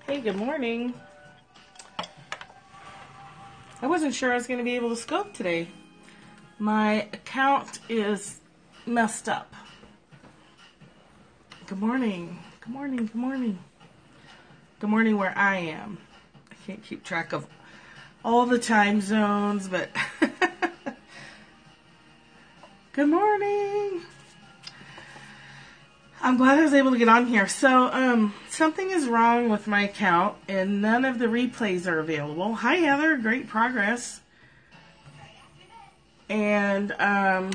Hey, good morning. I wasn't sure I was going to be able to scope today. My account is messed up. Good morning. Good morning. Good morning. Good morning where I am. I can't keep track of all the time zones, but good morning. I'm glad I was able to get on here. So, something is wrong with my account and none of the replays are available. Hi, Heather. Great progress. And,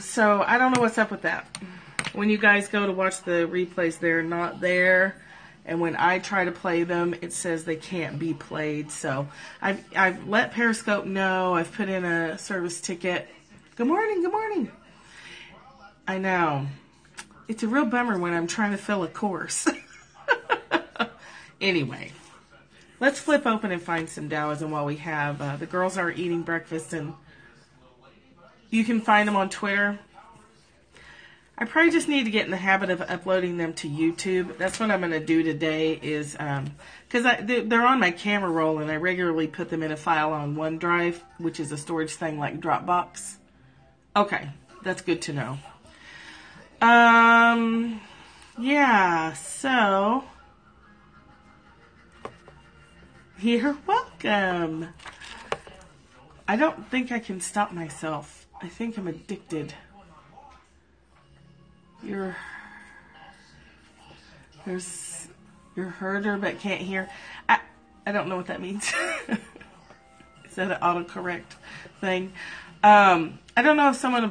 so I don't know what's up with that. When you guys go to watch the replays, they're not there. And when I try to play them, it says they can't be played. So I've let Periscope know. I've put in a service ticket. Good morning. Good morning. I know. It's a real bummer when I'm trying to fill a course. Anyway, let's flip open and find some Taoism while we have. The girls are eating breakfast, and you can find them on Twitter. I probably just need to get in the habit of uploading them to YouTube. That's what I'm going to do today is, because they're on my camera roll, and I regularly put them in a file on OneDrive, which is a storage thing like Dropbox. Okay, that's good to know. Yeah, so you're welcome. I don't think I can stop myself. I think I'm addicted. You're herder but can't hear. I don't know what that means. Is that an autocorrect thing? I don't know if someone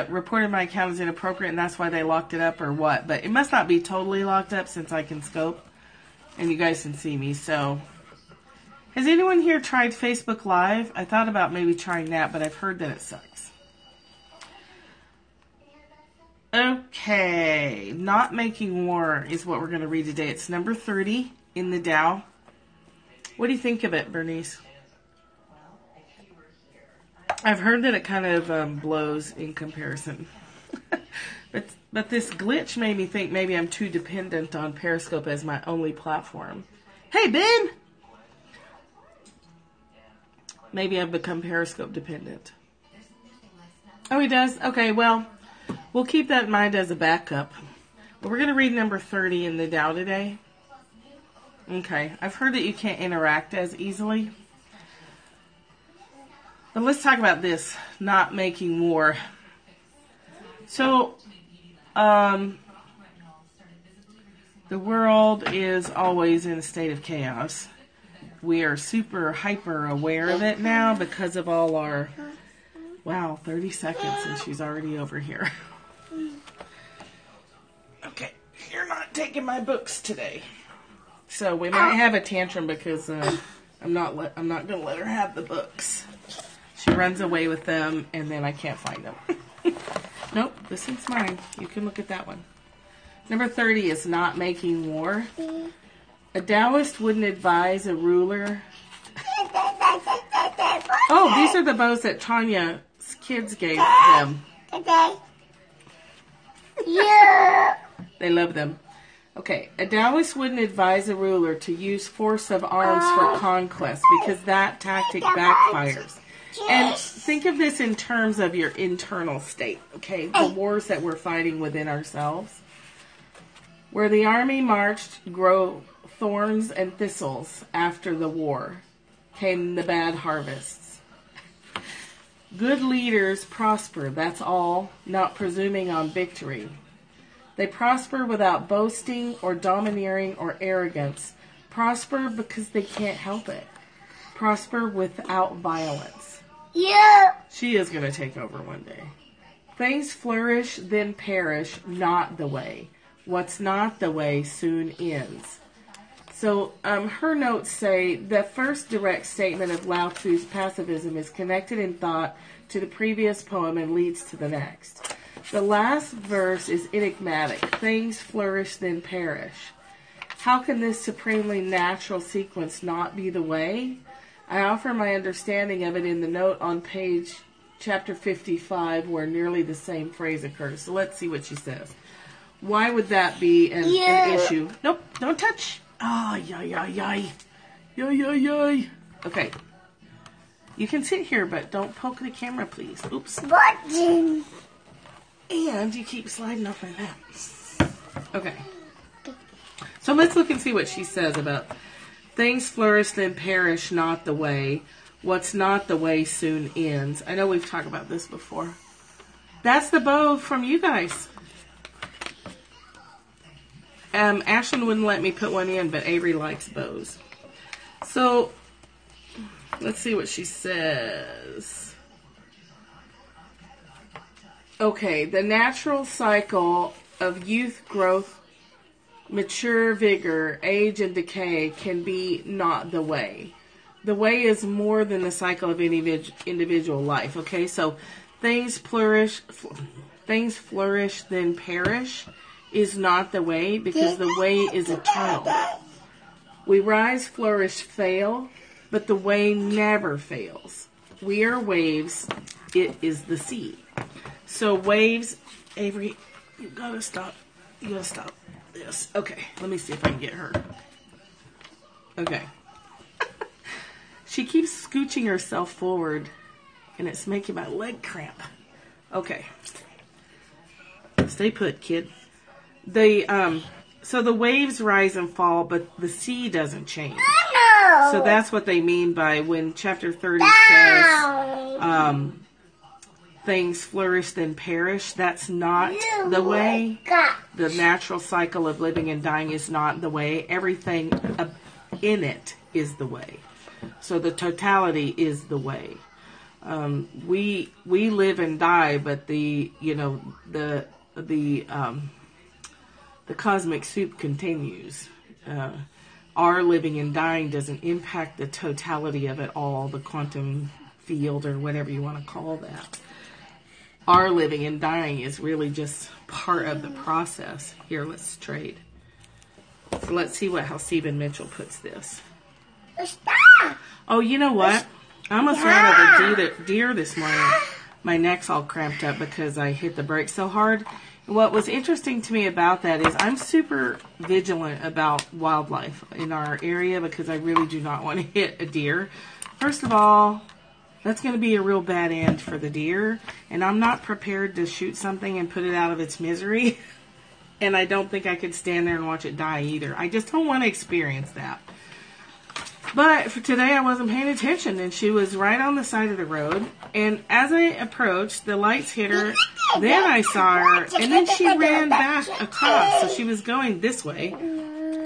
reported my account as inappropriate and that's why they locked it up or what, but it must not be totally locked up since I can scope and you guys can see me. So, has anyone here tried Facebook Live? I thought about maybe trying that, but I've heard that it sucks. Okay, Not Making War is what we're going to read today. It's number 30 in the Tao. What do you think of it, Bernice? I've heard that it kind of blows in comparison. but this glitch made me think maybe I'm too dependent on Periscope as my only platform. Hey, Ben! Maybe I've become Periscope dependent. Oh, he does? Okay, well, we'll keep that in mind as a backup. But we're going to read number 30 in the Tao today. Okay, I've heard that you can't interact as easily. But let's talk about this, not making war. So, the world is always in a state of chaos. We are super hyper aware of it now because of all our, 30 seconds and she's already over here. Okay, you're not taking my books today. So we might have a tantrum because I'm not going to let her have the books. She runs away with them, and then I can't find them. Nope, this one's mine. You can look at that one. Number 30 is Not Making War. A Taoist wouldn't advise a ruler. Oh, these are the bows that Tanya's kids gave them. Yeah. They love them. Okay, a Taoist wouldn't advise a ruler to use force of arms for conquest because that tactic backfires. And think of this in terms of your internal state, okay? The wars that we're fighting within ourselves. Where the army marched, grow thorns and thistles after the war. Came the bad harvests. Good leaders prosper, that's all, not presuming on victory. They prosper without boasting or domineering or arrogance. Prosper because they can't help it. Prosper without violence. Yeah. She is going to take over one day. Things flourish, then perish, not the way. What's not the way soon ends. So her notes say the first direct statement of Lao Tzu's pacifism is connected in thought to the previous poem and leads to the next. The last verse is enigmatic. Things flourish, then perish. How can this supremely natural sequence not be the way? I offer my understanding of it in the note on page chapter 55 where nearly the same phrase occurs. So let's see what she says. Why would that be an issue? Nope, don't touch. Oh, yay. Yoy, yoy, yoy. Okay. You can sit here, but don't poke the camera, please. Oops. Watching. And you keep sliding off my lap. Okay. So let's look and see what she says about things flourish then perish not the way. What's not the way soon ends. I know we've talked about this before. That's the bow from you guys. Ashlyn wouldn't let me put one in, but Avery likes bows. So, let's see what she says. Okay, the natural cycle of youth, growth, mature vigor, age, and decay can be not the way. The way is more than the cycle of individual life. Okay, so things flourish then perish is not the way, because the way is eternal. We rise, flourish, fail, but the way never fails. We are waves. It is the sea. So waves, Avery, you gotta stop. You gotta stop this. Okay, let me see if I can get her. Okay. She keeps scooching herself forward, and it's making my leg cramp. Okay. Stay put, kid. So the waves rise and fall, but the sea doesn't change. So that's what they mean by when chapter 30 says things flourish then perish. That's not the way. The natural cycle of living and dying is not the way. Everything in it is the way. So the totality is the way. We live and die, but the cosmic soup continues. Our living and dying doesn't impact the totality of it all, the quantum field or whatever you want to call that. Our living and dying is really just part of the process. Here, let's trade. So let's see how Stephen Mitchell puts this. Oh, you know what? I almost ran over a deer this morning. My neck's all cramped up because I hit the brake so hard. What was interesting to me about that is I'm super vigilant about wildlife in our area because I really do not want to hit a deer. First of all, that's going to be a real bad end for the deer, and I'm not prepared to shoot something and put it out of its misery. And I don't think I could stand there and watch it die either. I just don't want to experience that. But for today, I wasn't paying attention, and she was right on the side of the road. And as I approached, the lights hit her. Then I saw her, and then she ran back across. So she was going this way.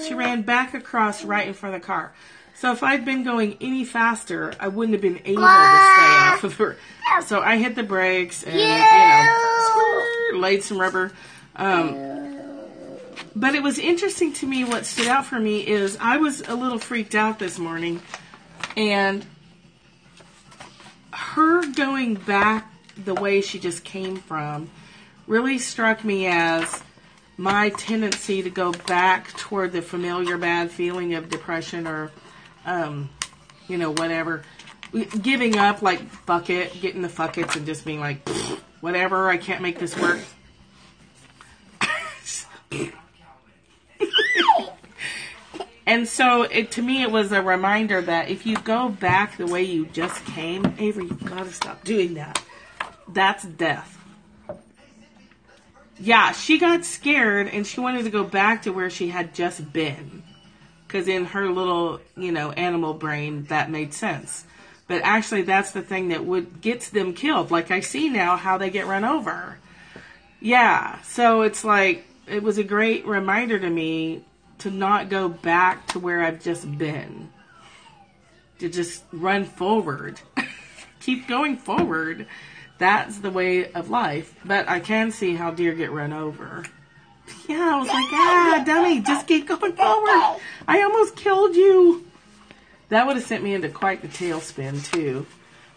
She ran back across right in front of the car. So if I'd been going any faster, I wouldn't have been able to stay off of her. So I hit the brakes and, laid some rubber. But it was interesting to me. What stood out for me is I was a little freaked out this morning, and her going back the way she just came from really struck me as my tendency to go back toward the familiar bad feeling of depression or, whatever. Giving up, like, fuck it, getting the fuckets and just being like, whatever, I can't make this work. And so, to me, it was a reminder that if you go back the way you just came, Avery, you've got to stop doing that. That's death. Yeah, she got scared and she wanted to go back to where she had just been. Because in her little, animal brain, that made sense. But actually, that's the thing that gets them killed. Like, I see now how they get run over. Yeah, so it's like, it was a great reminder to me to not go back to where I've just been. To just run forward. Keep going forward. That's the way of life. But I can see how deer get run over. Yeah, I was like, dummy, just keep going forward. I almost killed you. That would have sent me into quite the tailspin, too.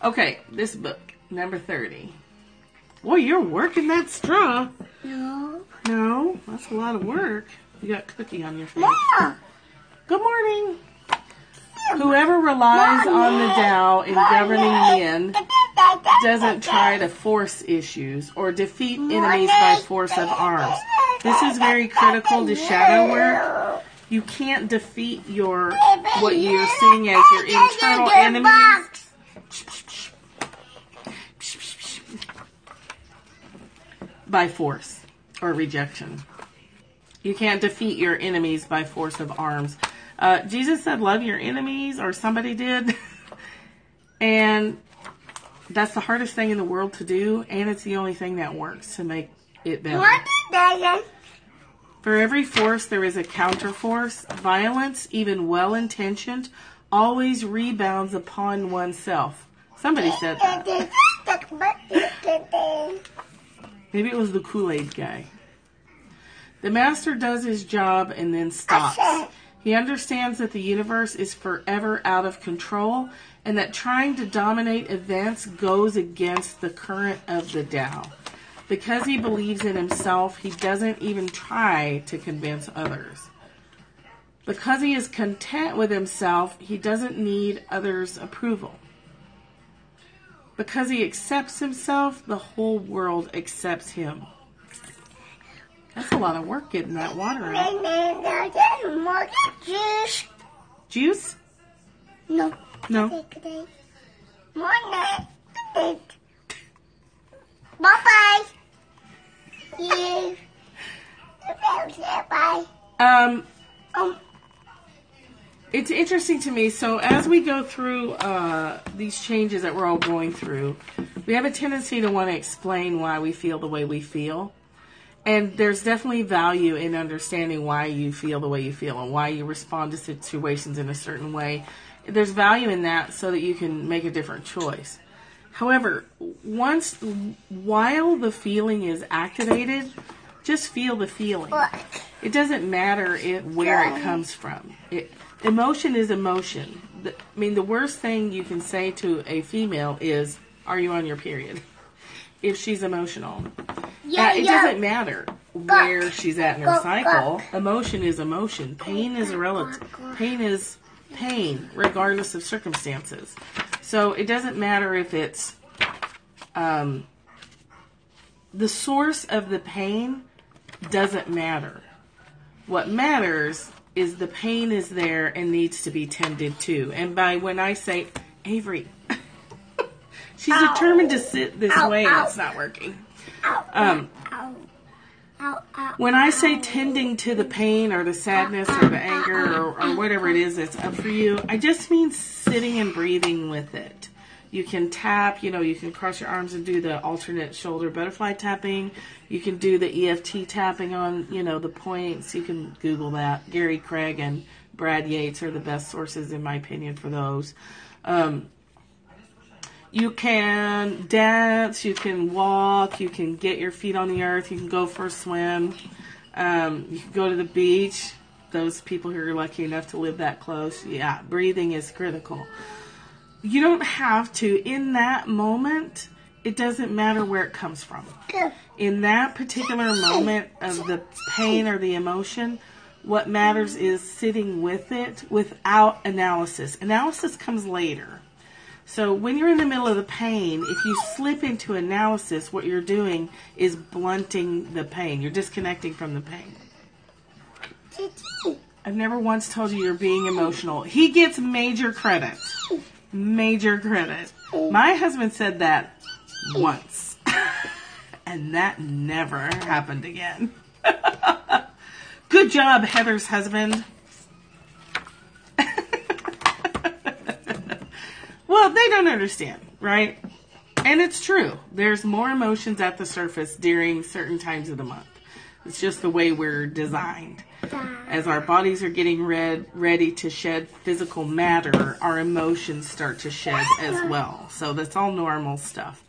Okay, this book, number 30. Boy, you're working that straw. No. No, that's a lot of work. You got cookie on your face. Mom. Good morning. Whoever relies on the Tao in governing men doesn't try to force issues or defeat enemies by force of arms. This is very critical to shadow work You can't defeat what you're seeing as your internal enemies by force or rejection. You can't defeat your enemies by force of arms. Jesus said, love your enemies, or somebody did. And that's the hardest thing in the world to do, and it's the only thing that works to make it better. For every force, there is a counterforce. Violence, even well-intentioned, always rebounds upon oneself. Somebody said that. Maybe it was the Kool-Aid guy. The master does his job and then stops. He understands that the universe is forever out of control and that trying to dominate events goes against the current of the Tao. Because he believes in himself, he doesn't even try to convince others. Because he is content with himself, he doesn't need others' approval. Because he accepts himself, the whole world accepts him. That's a lot of work getting that water out. Juice? Juice? No. No. Bye-bye. Bye. It's interesting to me. So as we go through these changes that we're all going through, we have a tendency to want to explain why we feel the way we feel. And there's definitely value in understanding why you feel the way you feel and why you respond to situations in a certain way. There's value in that so that you can make a different choice. However, while the feeling is activated, just feel the feeling. It doesn't matter where it comes from. Emotion is emotion. The worst thing you can say to a female is, "Are you on your period?" If she's emotional. It doesn't matter where she's at in her cycle. Emotion is emotion. Pain is relative. Pain is pain, regardless of circumstances. So it doesn't matter if it's the source of the pain doesn't matter. What matters is the pain is there and needs to be tended to. And when I say, Avery, she's determined to sit this way and it's not working. When I say tending to the pain or the sadness or the anger or whatever it is that's up for you, I just mean sitting and breathing with it. You can tap, you can cross your arms and do the alternate shoulder butterfly tapping. You can do the EFT tapping on, the points. You can Google that. Gary Craig and Brad Yates are the best sources, in my opinion, for those. You can dance, you can walk, you can get your feet on the earth, you can go for a swim, you can go to the beach. Those people who are lucky enough to live that close, breathing is critical. You don't have to, in that moment, it doesn't matter where it comes from. In that particular moment of the pain or the emotion, what matters is sitting with it without analysis. Analysis comes later. So when you're in the middle of the pain, if you slip into analysis, what you're doing is blunting the pain. You're disconnecting from the pain. I've never once told you you're being emotional. He gets major credit. Major credit. My husband said that once. And that never happened again. Good job, Heather's husband. Well, they don't understand, right? And it's true. There's more emotions at the surface during certain times of the month. It's just the way we're designed. As our bodies are getting ready to shed physical matter, our emotions start to shed as well. So that's all normal stuff.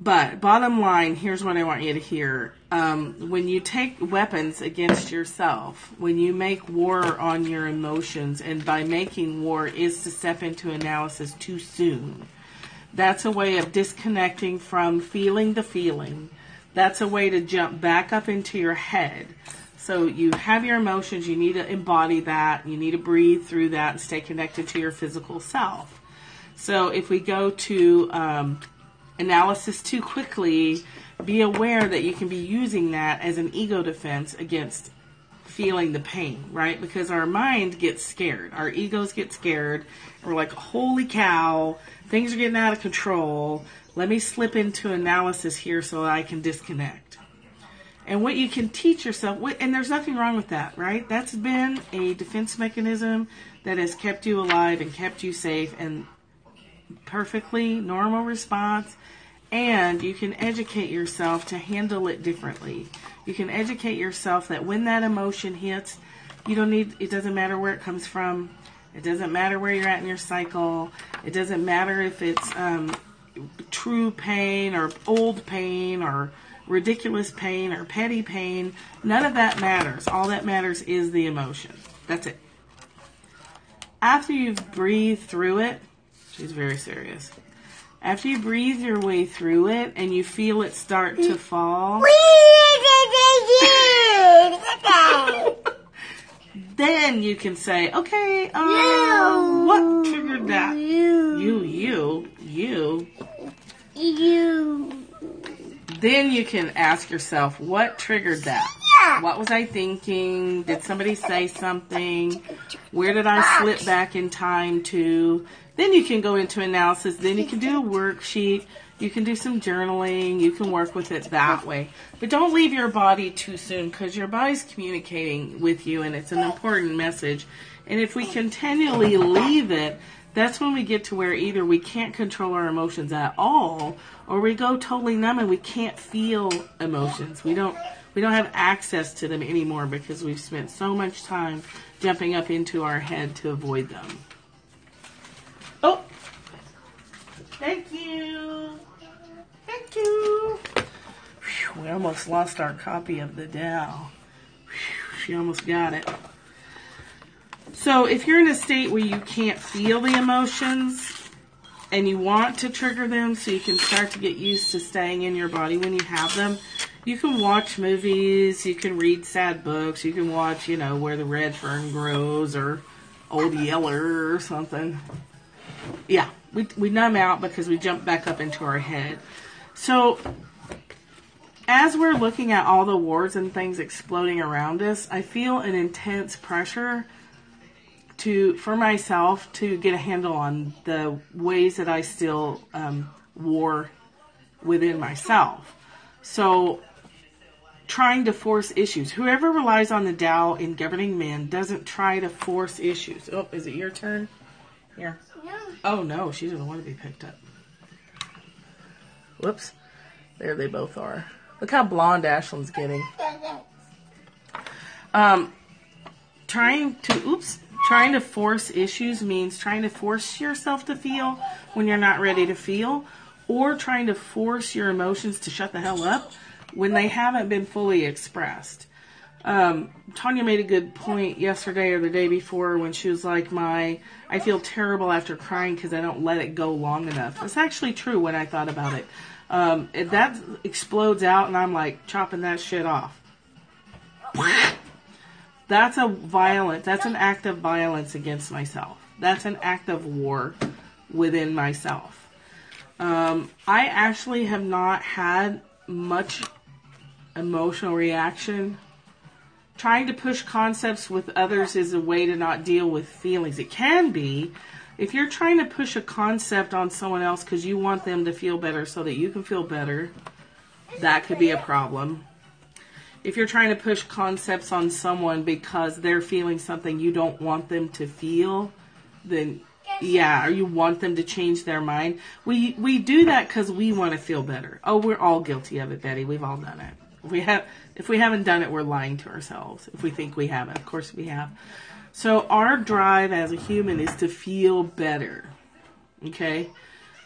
But bottom line, here's what I want you to hear. When you take weapons against yourself, when you make war on your emotions, and by making war is to step into analysis too soon, that's a way of disconnecting from feeling the feeling. That's a way to jump back up into your head. So you have your emotions, you need to embody that, you need to breathe through that and stay connected to your physical self. So if we go to analysis too quickly, be aware that you can be using that as an ego defense against feeling the pain, right? Because our mind gets scared. Our egos get scared. We're like, holy cow, things are getting out of control. Let me slip into analysis here so that I can disconnect. And what you can teach yourself, and there's nothing wrong with that, right? That's been a defense mechanism that has kept you alive and kept you safe, and perfectly normal response. And you can educate yourself to handle it differently. You can educate yourself that when that emotion hits, it doesn't matter where it comes from. It doesn't matter where you're at in your cycle. It doesn't matter if it's true pain or old pain or ridiculous pain or petty pain. None of that matters. All that matters is the emotion. That's it. After you've breathed through it, she's very serious. After you breathe your way through it and you feel it start to fall, then you can say, okay, what triggered that? You. Then you can ask yourself, what triggered that? What was I thinking? Did somebody say something? Where did I slip back in time to? Then you can go into analysis. Then you can do a worksheet. You can do some journaling. You can work with it that way. But don't leave your body too soon, because your body's communicating with you, and it's an important message. And if we continually leave it, that's when we get to where either we can't control our emotions at all, or we go totally numb and we can't feel emotions. We don't have access to them anymore because we've spent so much time jumping up into our head to avoid them. Oh, thank you. Thank you. Whew, we almost lost our copy of the Tao. She almost got it. So if you're in a state where you can't feel the emotions and you want to trigger them so you can start to get used to staying in your body when you have them, you can watch movies, you can read sad books, you can watch, Where the Red Fern Grows or Old Yeller or something. Yeah, we numb out because we jump back up into our head. So as we're looking at all the wars and things exploding around us, I feel an intense pressure for myself to get a handle on the ways that I still war within myself. So trying to force issues. Whoever relies on the Tao in governing men doesn't try to force issues. Oh, is it your turn? Here. No. Oh, no, she doesn't want to be picked up. Whoops. There they both are. Look how blonde Ashlyn's getting. Trying to force issues means trying to force yourself to feel when you're not ready to feel, or trying to force your emotions to shut the hell up when they haven't been fully expressed. Tanya made a good point yesterday or the day before when she was like, I feel terrible after crying because I don't let it go long enough. It's actually true when I thought about it. That explodes out and I'm like chopping that shit off. That's an act of violence against myself. That's an act of war within myself. I actually have not had much emotional reaction. Trying to push concepts with others is a way to not deal with feelings. It can be. If you're trying to push a concept on someone else because you want them to feel better so that you can feel better, that could be a problem. If you're trying to push concepts on someone because they're feeling something you don't want them to feel, then yeah, or you want them to change their mind. We do that because we want to feel better. Oh, we're all guilty of it, Betty. We've all done it. If we haven't done it, we're lying to ourselves. If we think we haven't, of course we have. So our drive as a human is to feel better. Okay?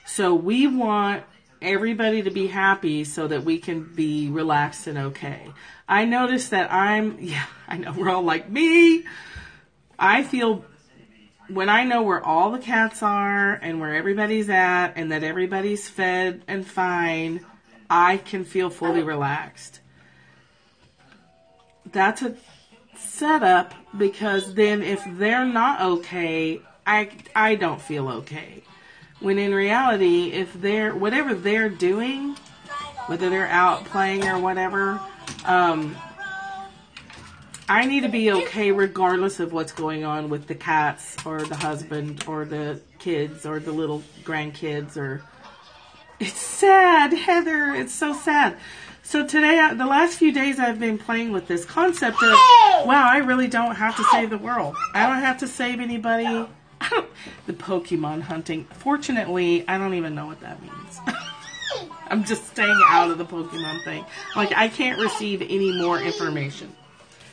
So we want everybody to be happy so that we can be relaxed and okay. I notice that I know we're all like me. I feel when I know where all the cats are and where everybody's at and that everybody's fed and fine, I can feel fully relaxed. That's a setup because then if they're not okay, I don't feel okay. When in reality, if whatever they're doing, whether they're out playing or whatever, I need to be okay regardless of what's going on with the cats or the husband or the kids or the little grandkids or... It's sad, Heather. It's so sad. So today, the last few days I've been playing with this concept of, wow, I really don't have to save the world. I don't have to save anybody. The Pokemon hunting. Fortunately, I don't even know what that means. I'm just staying out of the Pokemon thing. Like, I can't receive any more information.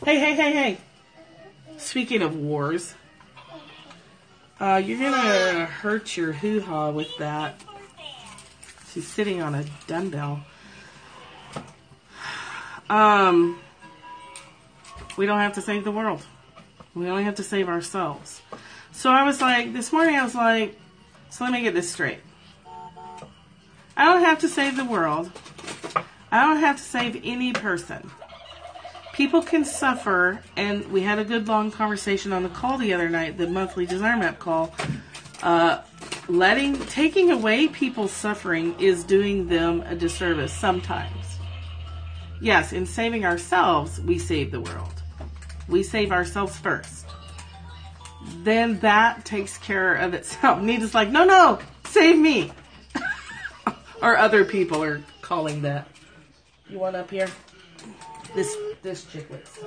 Hey. Speaking of wars, you're gonna hurt your hoo-ha with that. She's sitting on a dumbbell. We don't have to save the world. We only have to save ourselves. So I was like, this morning I was like, so let me get this straight. I don't have to save the world. I don't have to save any person. People can suffer, and we had a good long conversation on the call the other night, the monthly Desire Map call. Taking away people's suffering is doing them a disservice sometimes. Yes, in saving ourselves, we save the world. We save ourselves first. Then that takes care of itself. Nita's like, no, save me. Or other people are calling that. You want up here? This chiclet's.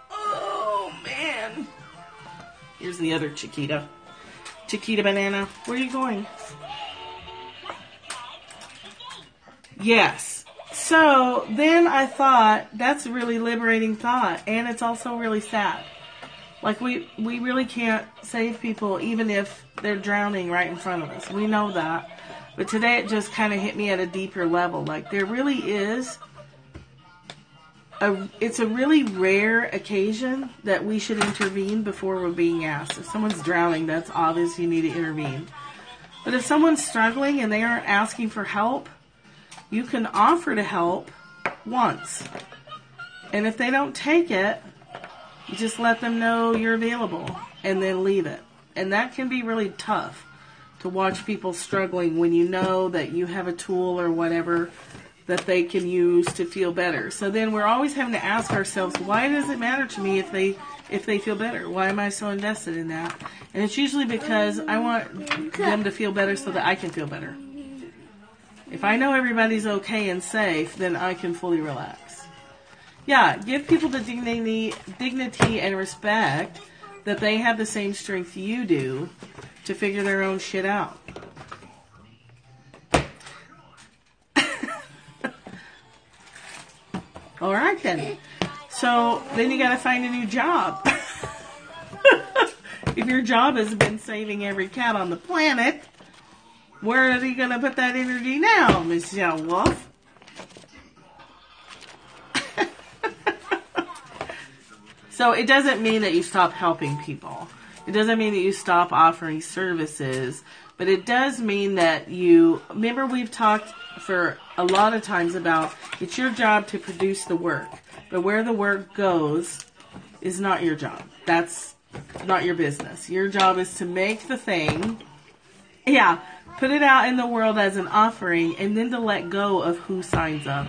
Oh, man. Here's the other Chiquita. Chiquita Banana. Where are you going? Yes. So then I thought, that's a really liberating thought. And it's also really sad. Like, we really can't save people even if they're drowning right in front of us. We know that. But today it just kind of hit me at a deeper level. Like, there really is... It's a really rare occasion that we should intervene before we're being asked. If someone's drowning, that's obvious you need to intervene. But if someone's struggling and they aren't asking for help, you can offer to help once. And if they don't take it, you just let them know you're available and then leave it. And that can be really tough to watch people struggling when you know that you have a tool or whatever that they can use to feel better. So then we're always having to ask ourselves, why does it matter to me if they feel better? Why am I so invested in that? And it's usually because I want them to feel better so that I can feel better. If I know everybody's okay and safe, then I can fully relax. Yeah, give people the dignity and respect that they have the same strength you do to figure their own shit out. All right, then. So then you got to find a new job. If your job has been saving every cat on the planet, where are you going to put that energy now, Michelle Wolf? So it doesn't mean that you stop helping people. It doesn't mean that you stop offering services. But it does mean that you... Remember, we've talked for a lot of times about it's your job to produce the work. But where the work goes is not your job. That's not your business. Your job is to make the thing, put it out in the world as an offering, and then to let go of who signs up,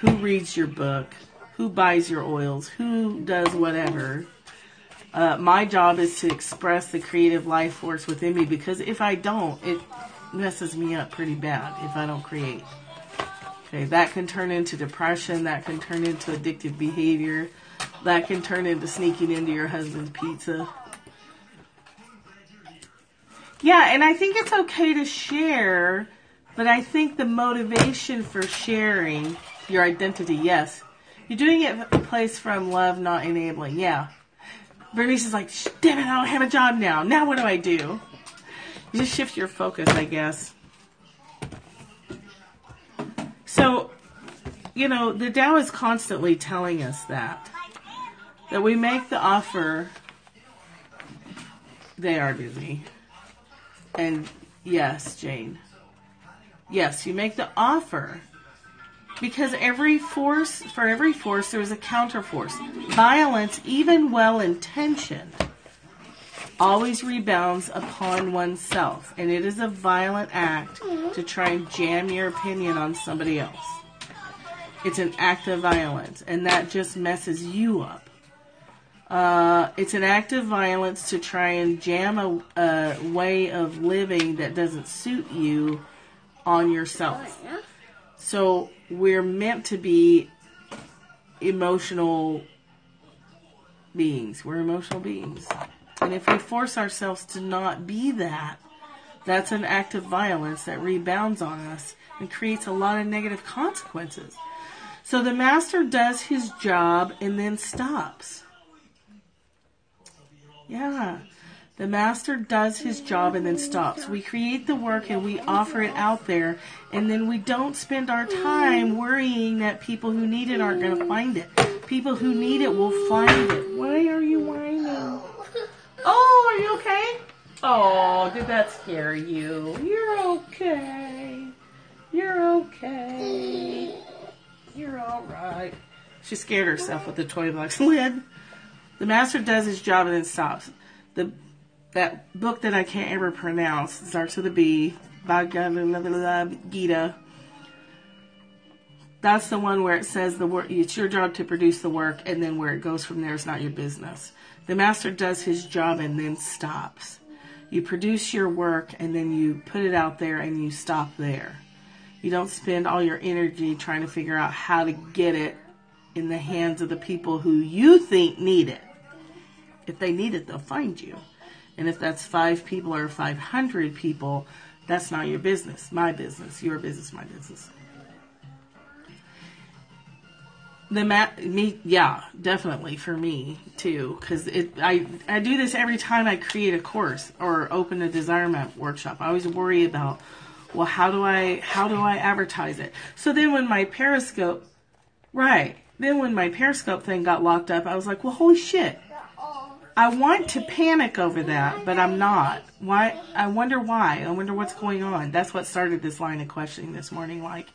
who reads your book, who buys your oils, who does whatever. My job is to express the creative life force within me, because if I don't, it messes me up pretty bad if I don't create. Okay, that can turn into depression, that can turn into addictive behavior, that can turn into sneaking into your husband's pizza. Yeah, and I think it's okay to share, but I think the motivation for sharing your identity, yes. You're doing it a place from love, not enabling, yeah. Bernice is like, damn it, I don't have a job now. Now what do I do? You just shift your focus, I guess. So, the Tao is constantly telling us that we make the offer. They are busy. And yes, Jane. Yes, you make the offer. Because for every force, there is a counterforce. Violence, even well-intentioned, always rebounds upon oneself. And it is a violent act to try and jam your opinion on somebody else. It's an act of violence, and that just messes you up. It's an act of violence to try and jam a way of living that doesn't suit you on yourself. So we're meant to be emotional beings. We're emotional beings. And if we force ourselves to not be that, that's an act of violence that rebounds on us and creates a lot of negative consequences. So the master does his job and then stops. Yeah. The master does his job and then stops. We create the work and we offer it out there, and then we don't spend our time worrying that people who need it aren't going to find it. People who need it will find it. Why are you whining? Oh, are you okay? Oh, did that scare you? You're okay. You're okay. You're all right. She scared herself with the toy box lid. The master does his job and then stops. That book that I can't ever pronounce starts with a B. Bhagavad Gita. That's the one where it says the work. It's your job to produce the work, and then where it goes from there is not your business. The master does his job and then stops. You produce your work, and then you put it out there, and you stop there. You don't spend all your energy trying to figure out how to get it in the hands of the people who you think need it. If they need it, they'll find you. And if that's 5 people or 500 people, that's not your business. My business. Your business, my business. Yeah, definitely for me too. Because I do this every time I create a course or open a Desire Map workshop. I always worry about, well, how do I advertise it? So then when my Periscope thing got locked up, I was like, well, holy shit. I want to panic over that, but I'm not. Why? I wonder why. I wonder what's going on. That's what started this line of questioning this morning. Like,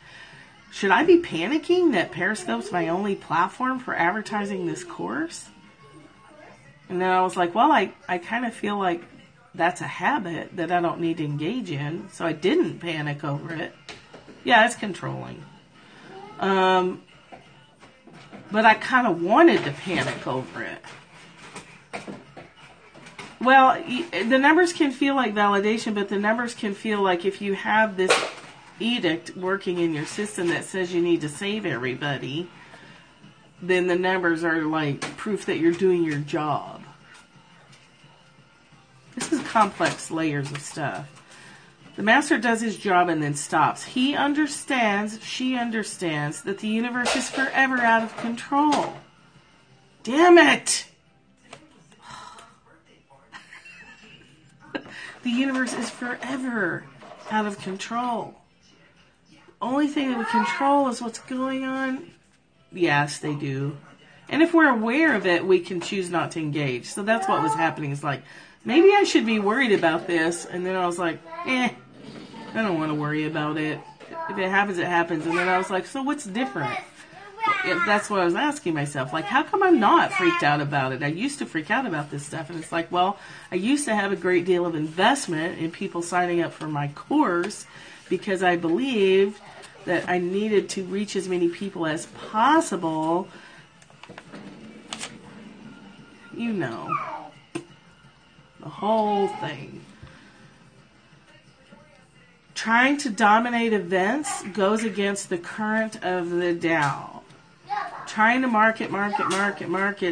should I be panicking that Periscope's my only platform for advertising this course? And then I was like, well, I kind of feel like that's a habit that I don't need to engage in, so I didn't panic over it. Yeah, it's controlling. But I kind of wanted to panic over it. Well, the numbers can feel like validation, but the numbers can feel like if you have this edict working in your system that says you need to save everybody, then the numbers are like proof that you're doing your job. This is complex layers of stuff. The master does his job and then stops. He understands, she understands that the universe is forever out of control. Damn it! The universe is forever out of control. The only thing that we control is what's going on. Yes, they do. And if we're aware of it, we can choose not to engage. So that's what was happening. It's like, maybe I should be worried about this. And then I was like, I don't want to worry about it. If it happens, it happens. And then I was like, so what's different? That's what I was asking myself. Like, how come I'm not freaked out about it? I used to freak out about this stuff. And it's like, well, I used to have a great deal of investment in people signing up for my course because I believed that I needed to reach as many people as possible. You know, the whole thing. Trying to dominate events goes against the current of the Tao. Trying to market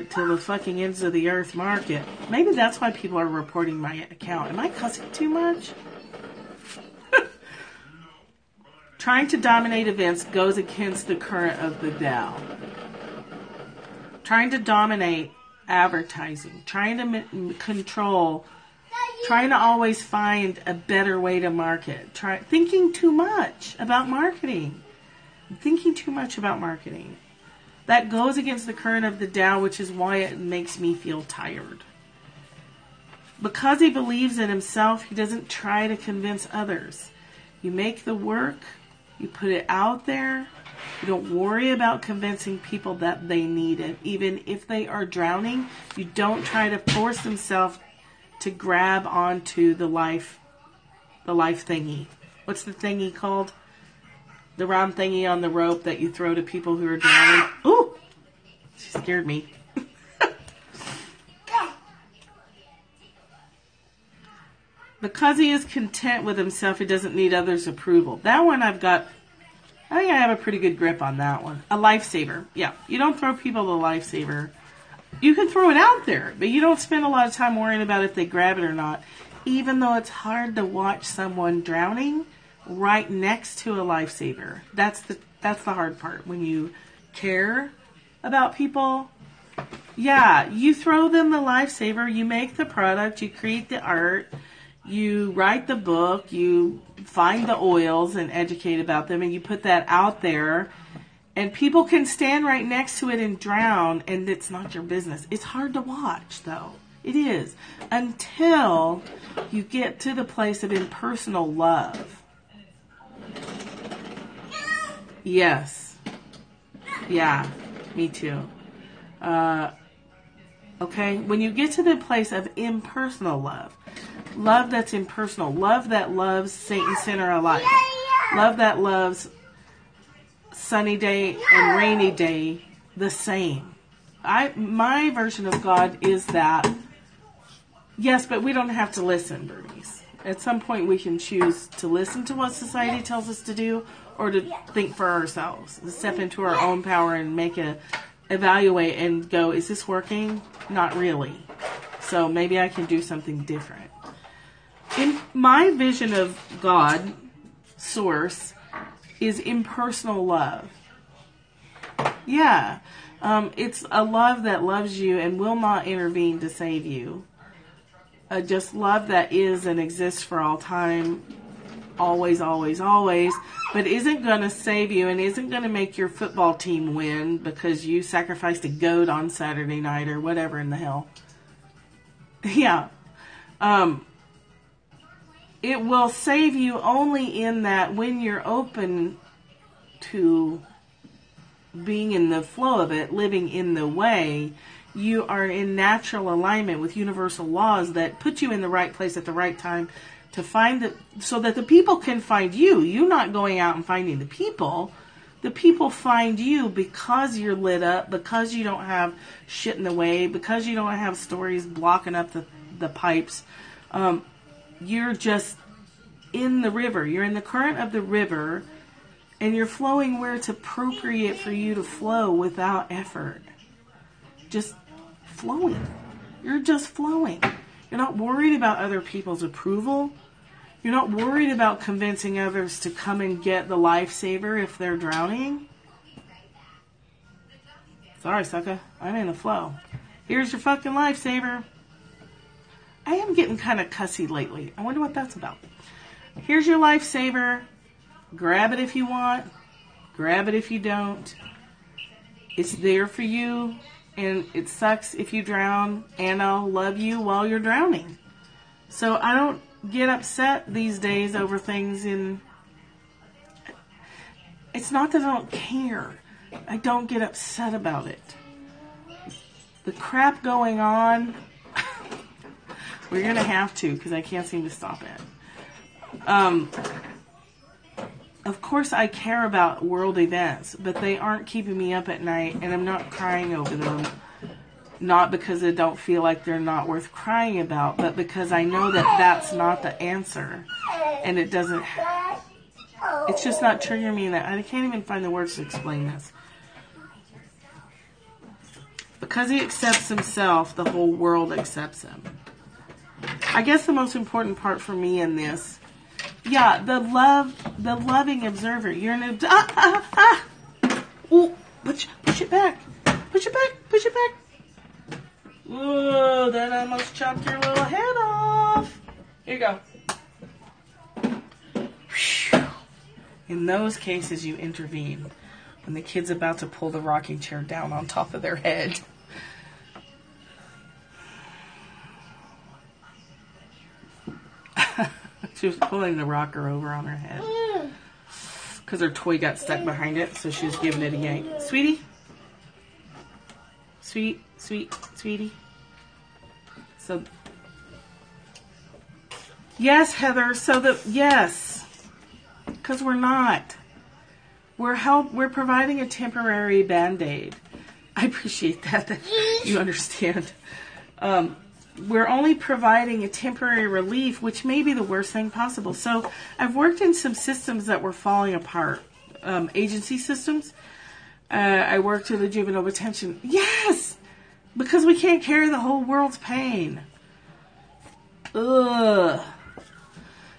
till the fucking ends of the earth market. Maybe that's why people are reporting my account. Am I cussing too much? Trying to dominate events goes against the current of the Tao. Trying to dominate advertising. Trying to control. Trying to always find a better way to market. Thinking too much about marketing. Thinking too much about marketing. That goes against the current of the Tao, which is why it makes me feel tired. Because he believes in himself, he doesn't try to convince others. You make the work, you put it out there, you don't worry about convincing people that they need it. Even if they are drowning, you don't try to force themselves to grab onto the life thingy. What's the thingy called? The round thingy on the rope that you throw to people who are drowning. Ooh! She scared me. Because he is content with himself, he doesn't need others' approval. That one I think I have a pretty good grip on that one. A lifesaver. Yeah, you don't throw people the lifesaver. You can throw it out there, but you don't spend a lot of time worrying about if they grab it or not. Even though it's hard to watch someone drowning right next to a lifesaver. That's the hard part. When you care about people, yeah, you throw them the lifesaver, you make the product, you create the art, you write the book, you find the oils and educate about them, and you put that out there, and people can stand right next to it and drown, and it's not your business. It's hard to watch, though. It is. Until you get to the place of impersonal love. Yes. Yeah, me too. Okay, when you get to the place of impersonal love, love that's impersonal, love that loves Satan, sinner alike, love that loves sunny day and rainy day the same. My version of God is that. Yes, but we don't have to listen, Bernice. At some point we can choose to listen to what society tells us to do or to think for ourselves, to step into our own power and evaluate and go, is this working? Not really. So maybe I can do something different. In my vision of God, source, is impersonal love. Yeah. It's a love that loves you and will not intervene to save you. Just love that is and exists for all time, always, always, always, but isn't going to save you and isn't going to make your football team win because you sacrificed a goat on Saturday night or whatever in the hell. Yeah. It will save you only in that when you're open to being in the flow of it, living in the way, you are in natural alignment with universal laws that put you in the right place at the right time to find it, so that the people can find you. You're not going out and finding the people. The people find you because you're lit up, because you don't have shit in the way, because you don't have stories blocking up the pipes. You're just in the river. You're in the current of the river, and you're flowing where it's appropriate for you to flow without effort. Just flowing. You're just flowing. You're not worried about other people's approval. You're not worried about convincing others to come and get the lifesaver if they're drowning. Sorry, sucker. I'm in the flow. Here's your fucking lifesaver. I am getting kind of cussy lately. I wonder what that's about. Here's your lifesaver. Grab it if you want. Grab it if you don't. It's there for you. And it sucks if you drown, and I'll love you while you're drowning. So I don't get upset these days over things it's not that I don't care. I don't get upset about it. The crap going on, we're going to have to, because I can't seem to stop it. Of course I care about world events, but they aren't keeping me up at night, and I'm not crying over them. Not because I don't feel like they're not worth crying about, but because I know that that's not the answer. And it doesn't, it's just not triggering me in that. I can't even find the words to explain this. Because he accepts himself, the whole world accepts him. I guess the most important part for me in this, yeah, the loving observer. You're an Ooh, push it back. Push it back. Push it back. Whoa, that almost chopped your little head off. Here you go. Whew. In those cases, you intervene when the kid's about to pull the rocking chair down on top of their head. She was pulling the rocker over on her head because her toy got stuck behind it, so she was giving it a yank. Sweetie? Sweetie? So, yes, Heather, yes, because we're not. We're providing a temporary Band-Aid. I appreciate that you understand. We're only providing a temporary relief, which may be the worst thing possible. So I've worked in some systems that were falling apart, agency systems. I worked in the juvenile detention. Yes! Because we can't carry the whole world's pain. Ugh.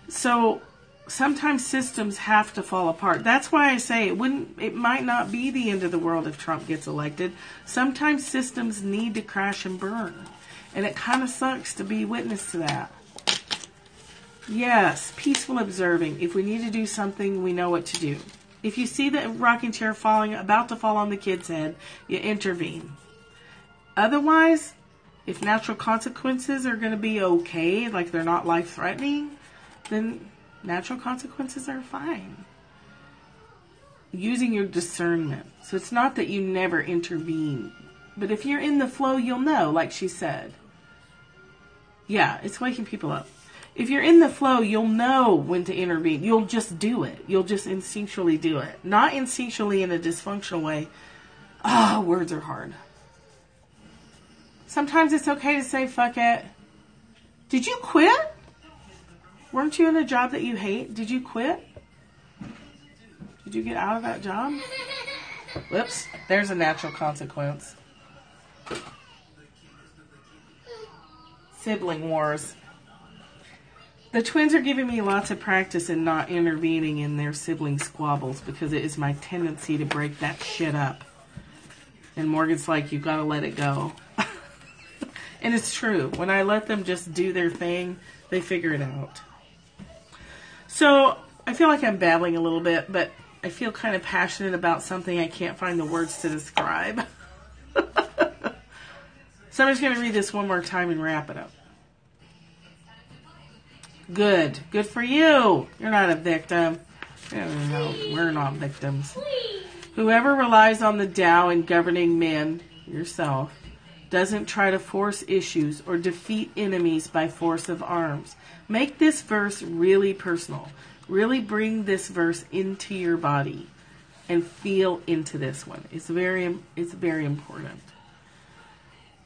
So sometimes systems have to fall apart. That's why I say it might not be the end of the world if Trump gets elected. Sometimes systems need to crash and burn. And it kind of sucks to be witness to that. Yes, peaceful observing. If we need to do something, we know what to do. If you see the rocking chair about to fall on the kid's head, you intervene. Otherwise, if natural consequences are going to be okay, like they're not life-threatening, then natural consequences are fine. Using your discernment. So it's not that you never intervene. But if you're in the flow, you'll know, like she said. Yeah, it's waking people up. If you're in the flow, you'll know when to intervene. You'll just do it. You'll just instinctually do it. Not instinctually in a dysfunctional way. Words are hard. Sometimes it's okay to say, fuck it. Did you quit? Weren't you in a job that you hate? Did you quit? Did you get out of that job? Whoops. There's a natural consequence. Sibling wars. The twins are giving me lots of practice in not intervening in their sibling squabbles because it is my tendency to break that shit up. And Morgan's like, you've got to let it go. And it's true. When I let them just do their thing, they figure it out. So I feel like I'm babbling a little bit, but I feel kind of passionate about something I can't find the words to describe. So I'm just going to read this one more time and wrap it up. Good. Good for you. You're not a victim. No, we're not victims. Whoever relies on the Tao in governing men, yourself, doesn't try to force issues or defeat enemies by force of arms. Make this verse really personal. Really bring this verse into your body and feel into this one. It's very important.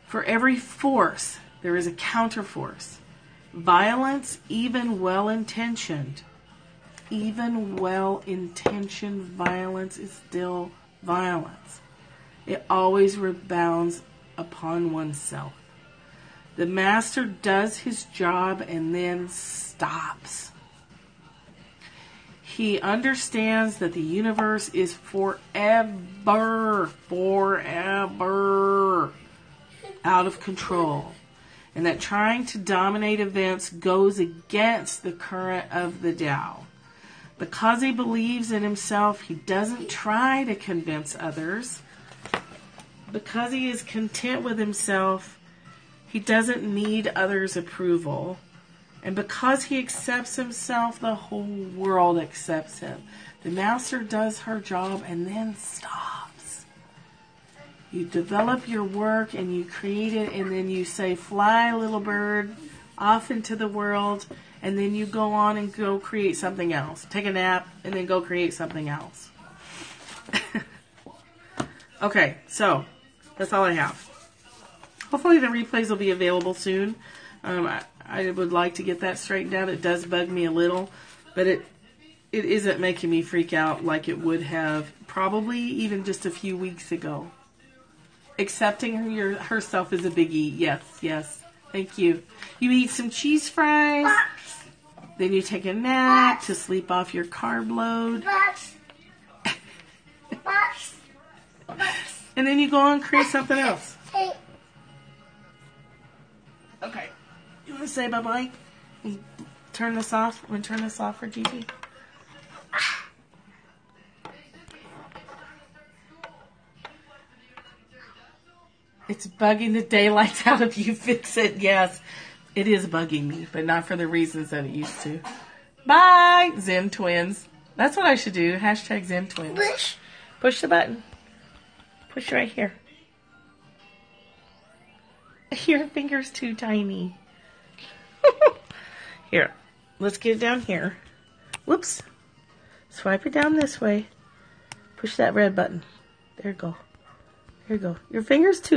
For every force, there is a counterforce. Violence, even well-intentioned violence is still violence. It always rebounds upon oneself. The master does his job and then stops. He understands that the universe is forever out of control, and that trying to dominate events goes against the current of the Tao. Because he believes in himself, he doesn't try to convince others. Because he is content with himself, he doesn't need others' approval. And because he accepts himself, the whole world accepts him. The master does her job and then stops. You develop your work and you create it, and then you say, fly, little bird, off into the world, and then you go on and go create something else. Take a nap and then go create something else. Okay, so that's all I have. Hopefully the replays will be available soon. I would like to get that straightened out. It does bug me a little, but it isn't making me freak out like it would have probably even just a few weeks ago. Accepting herself is a biggie. Yes. Thank you. You eat some cheese fries. Then you take a nap to sleep off your carb load. And then you go on and create something else. Okay. You want to say bye-bye? Turn this off. I'm going to turn this off for Gigi. It's bugging the daylights out of you. Fix it. Yes, it is bugging me, but not for the reasons that it used to. Bye, Zen Twins. That's what I should do. Hashtag Zen Twins. Push the button. Push right here. Your finger's too tiny. Here, let's get it down here. Whoops. Swipe it down this way. Push that red button. There you go. There you go. Your finger's too